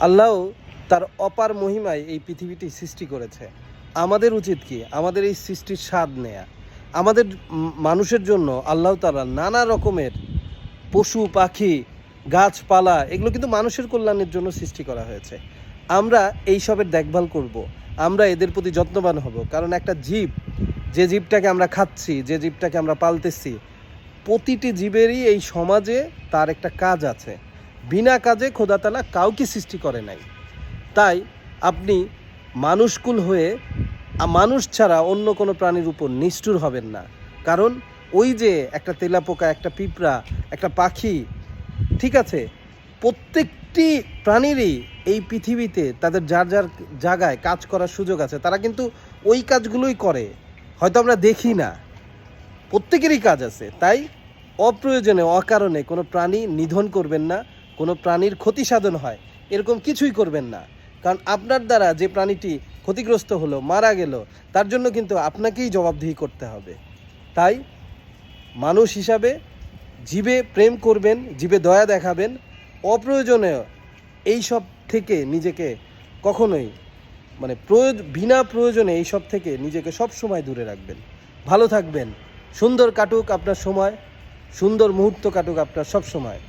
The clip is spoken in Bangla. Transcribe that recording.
আল্লাহ তার অপার মহিমায় এই পৃথিবীটি সৃষ্টি করেছে। আমাদের উচিত কি? আমাদের এই সৃষ্টির স্বাদ নেয়া। আমাদের মানুষের জন্য আল্লাহ তাআলা নানা রকমের পশু পাখি গাছপালা এগুলো কিন্তু মানুষের কল্যাণের জন্য সৃষ্টি করা হয়েছে। আমরা এইসবের দেখভাল করব, আমরা এদের প্রতি যত্নবান হব। কারণ একটা জীব, যে জীবটাকে আমরা খাচ্ছি, যে জীবটাকে আমরা পালতেছি, প্রতিটি জীবেরই এই সমাজে তার একটা কাজ আছে। বিনা কাজে খোদা তাআলা কাউকে সৃষ্টি করে নাই। তাই আপনি মানুষকুল হয়ে মানুষ ছাড়া অন্য কোনো প্রাণীর উপর নিষ্ঠুর হবেন না। কারণ ওই যে একটা তেলাপোকা, একটা পিঁপড়া, একটা পাখি, ঠিক আছে, প্রত্যেকটি প্রাণীরই এই পৃথিবীতে তাদের যার যার জায়গায় কাজ করার সুযোগ আছে। তারা কিন্তু ওই কাজগুলোই করে, হয়তো আমরা দেখি না। প্রত্যেকেরই কাজ আছে। তাই অপ্রয়োজনে অকারণে কোনো প্রাণী নিধন করবেন না, কোনো প্রাণীর ক্ষতি সাধন হয় এরকম কিছুই করবেন না। কারণ আপনার দ্বারা যে প্রাণীটি ক্ষতিগ্রস্ত হলো, মারা গেল, তার জন্য কিন্তু আপনাকেই জবাবদিহি করতে হবে। তাই মানুষ হিসাবে জীবে প্রেম করবেন, জীবে দয়া দেখাবেন, অপ্রয়োজনীয় এইসব থেকে নিজেকে কখনোই বিনা প্রয়োজনে এইসব থেকে নিজেকে সব সময় দূরে রাখবেন। ভালো থাকবেন, সুন্দর কাটুক আপনার সময়, সুন্দর মুহূর্ত কাটুক আপনার সব সময়।